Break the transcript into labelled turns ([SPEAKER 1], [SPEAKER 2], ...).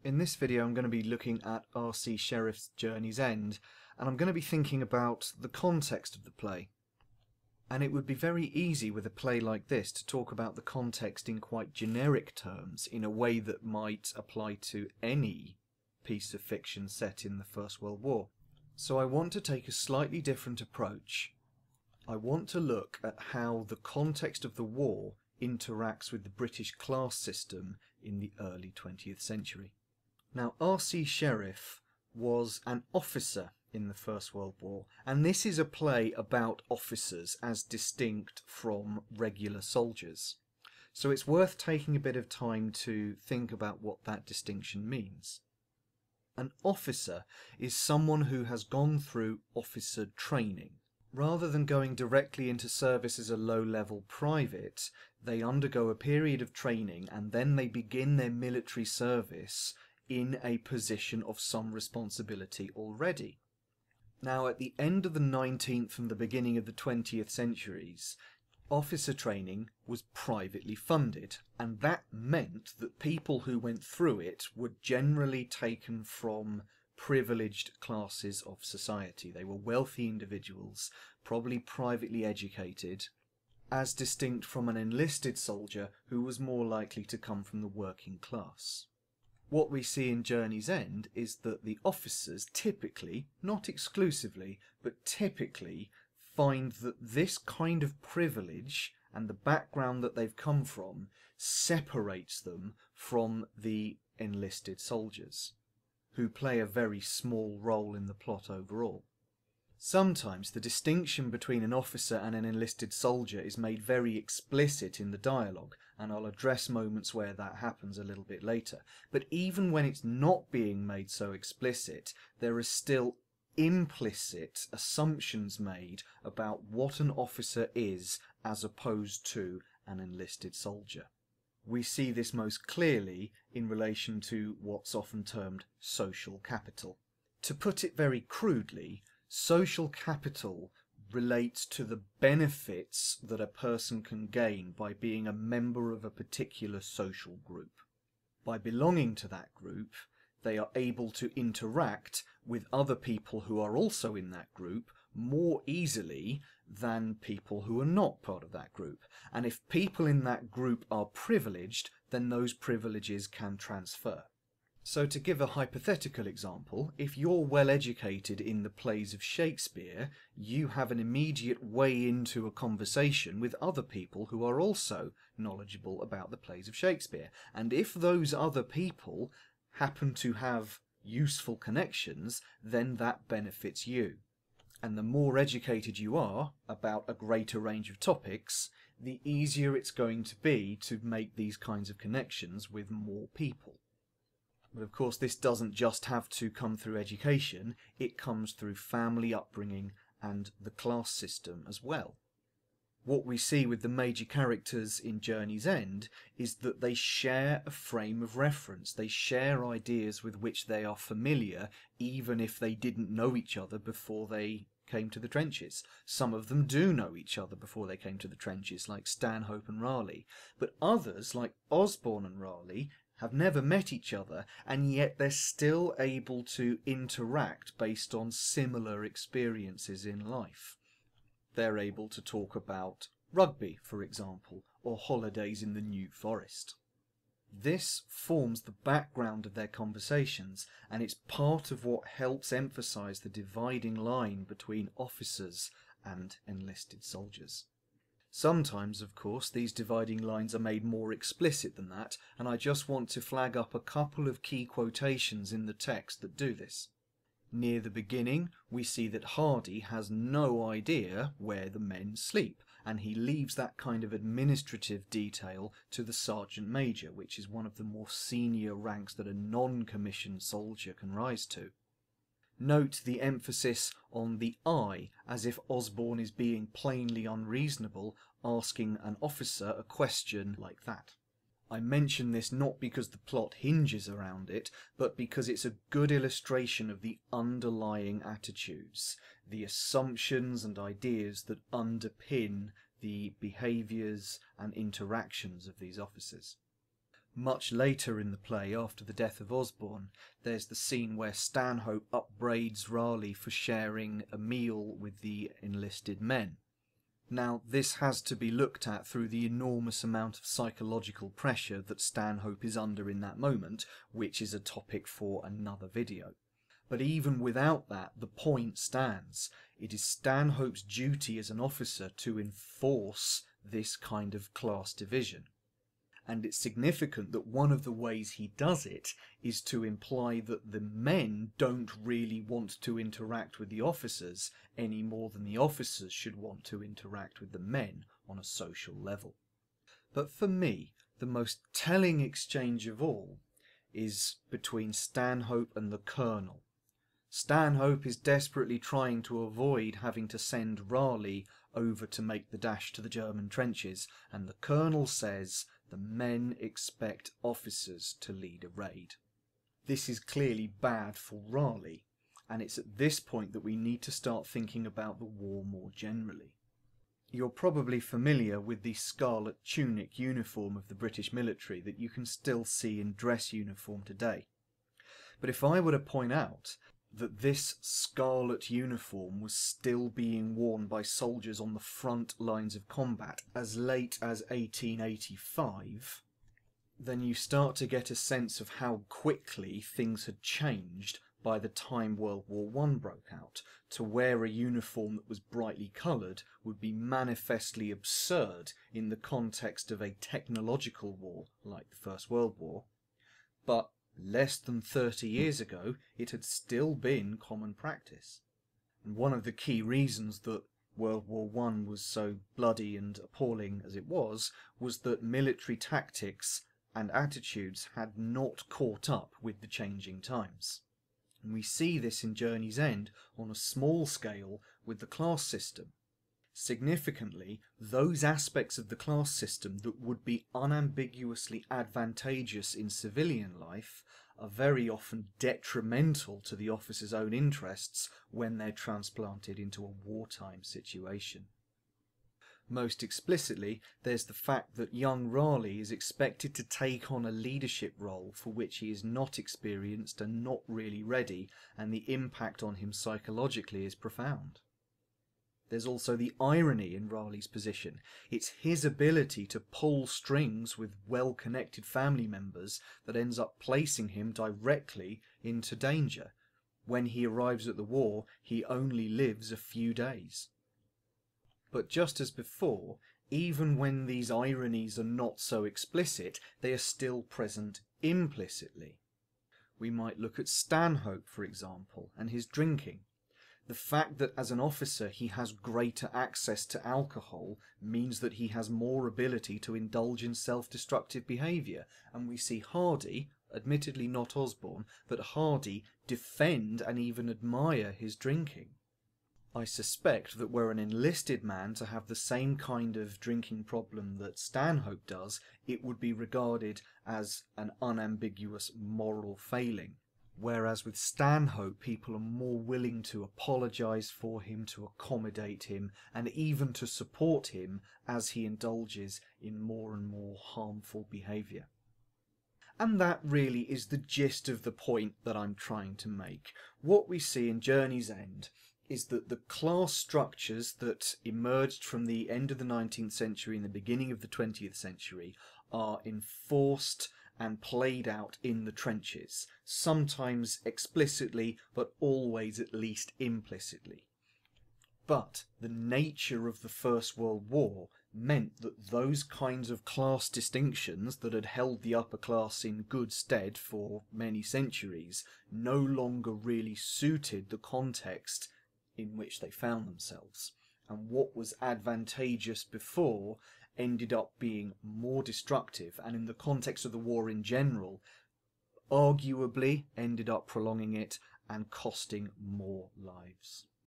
[SPEAKER 1] In this video I'm going to be looking at R.C. Sherriff's Journey's End, and I'm going to be thinking about the context of the play. And it would be very easy with a play like this to talk about the context in quite generic terms, in a way that might apply to any piece of fiction set in the First World War. So I want to take a slightly different approach. I want to look at how the context of the war interacts with the British class system in the early 20th century. Now, R.C. Sherriff was an officer in the First World War, and this is a play about officers as distinct from regular soldiers. So it's worth taking a bit of time to think about what that distinction means. An officer is someone who has gone through officer training. Rather than going directly into service as a low-level private, they undergo a period of training and then they begin their military service in a position of some responsibility already. Now, at the end of the 19th and the beginning of the 20th centuries, officer training was privately funded, and that meant that people who went through it were generally taken from privileged classes of society. They were wealthy individuals, probably privately educated, as distinct from an enlisted soldier who was more likely to come from the working class. What we see in Journey's End is that the officers typically, not exclusively, but typically find that this kind of privilege and the background that they've come from separates them from the enlisted soldiers, who play a very small role in the plot overall. Sometimes the distinction between an officer and an enlisted soldier is made very explicit in the dialogue, and I'll address moments where that happens a little bit later. But even when it's not being made so explicit, there are still implicit assumptions made about what an officer is as opposed to an enlisted soldier. We see this most clearly in relation to what's often termed social capital. To put it very crudely, social capital relates to the benefits that a person can gain by being a member of a particular social group. By belonging to that group, they are able to interact with other people who are also in that group more easily than people who are not part of that group. And if people in that group are privileged, then those privileges can transfer. So to give a hypothetical example, if you're well educated in the plays of Shakespeare, you have an immediate way into a conversation with other people who are also knowledgeable about the plays of Shakespeare. And if those other people happen to have useful connections, then that benefits you. And the more educated you are about a greater range of topics, the easier it's going to be to make these kinds of connections with more people. But of course this doesn't just have to come through education, it comes through family upbringing and the class system as well. What we see with the major characters in Journey's End is that they share a frame of reference. They share ideas with which they are familiar, even if they didn't know each other before they came to the trenches. Some of them do know each other before they came to the trenches, like Stanhope and Raleigh. But others, like Osborne and Raleigh, have never met each other, and yet they're still able to interact based on similar experiences in life. They're able to talk about rugby, for example, or holidays in the New Forest. This forms the background of their conversations, and it's part of what helps emphasise the dividing line between officers and enlisted soldiers. Sometimes, of course, these dividing lines are made more explicit than that, and I just want to flag up a couple of key quotations in the text that do this. Near the beginning, we see that Hardy has no idea where the men sleep, and he leaves that kind of administrative detail to the Sergeant Major, which is one of the more senior ranks that a non-commissioned soldier can rise to. Note the emphasis on the I, as if Osborne is being plainly unreasonable, asking an officer a question like that. I mention this not because the plot hinges around it, but because it's a good illustration of the underlying attitudes, the assumptions and ideas that underpin the behaviours and interactions of these officers. Much later in the play, after the death of Osborne, there's the scene where Stanhope upbraids Raleigh for sharing a meal with the enlisted men. Now, this has to be looked at through the enormous amount of psychological pressure that Stanhope is under in that moment, which is a topic for another video. But even without that, the point stands. It is Stanhope's duty as an officer to enforce this kind of class division. And it's significant that one of the ways he does it is to imply that the men don't really want to interact with the officers any more than the officers should want to interact with the men on a social level. But for me, the most telling exchange of all is between Stanhope and the Colonel. Stanhope is desperately trying to avoid having to send Raleigh over to make the dash to the German trenches, and the Colonel says the men expect officers to lead a raid. This is clearly bad for Raleigh, and it's at this point that we need to start thinking about the war more generally. You're probably familiar with the scarlet tunic uniform of the British military that you can still see in dress uniform today. But if I were to point out that this scarlet uniform was still being worn by soldiers on the front lines of combat as late as 1885, then you start to get a sense of how quickly things had changed by the time World War I broke out. To wear a uniform that was brightly coloured would be manifestly absurd in the context of a technological war like the First World War, but less than 30 years ago, it had still been common practice. And one of the key reasons that World War I was so bloody and appalling as it was that military tactics and attitudes had not caught up with the changing times. And we see this in Journey's End on a small scale with the class system. Significantly, those aspects of the class system that would be unambiguously advantageous in civilian life are very often detrimental to the officer's own interests when they're transplanted into a wartime situation. Most explicitly, there's the fact that young Raleigh is expected to take on a leadership role for which he is not experienced and not really ready, and the impact on him psychologically is profound. There's also the irony in Raleigh's position. It's his ability to pull strings with well-connected family members that ends up placing him directly into danger. When he arrives at the war, he only lives a few days. But just as before, even when these ironies are not so explicit, they are still present implicitly. We might look at Stanhope, for example, and his drinking. The fact that as an officer he has greater access to alcohol means that he has more ability to indulge in self-destructive behaviour, and we see Hardy, admittedly not Osborne, but Hardy defend and even admire his drinking. I suspect that were an enlisted man to have the same kind of drinking problem that Stanhope does, it would be regarded as an unambiguous moral failing. Whereas with Stanhope, people are more willing to apologise for him, to accommodate him, and even to support him as he indulges in more and more harmful behaviour. And that really is the gist of the point that I'm trying to make. What we see in Journey's End is that the class structures that emerged from the end of the 19th century and the beginning of the 20th century are enforced and played out in the trenches, sometimes explicitly, but always at least implicitly. But the nature of the First World War meant that those kinds of class distinctions that had held the upper class in good stead for many centuries no longer really suited the context in which they found themselves. And what was advantageous before ended up being more destructive, and in the context of the war in general, arguably ended up prolonging it and costing more lives.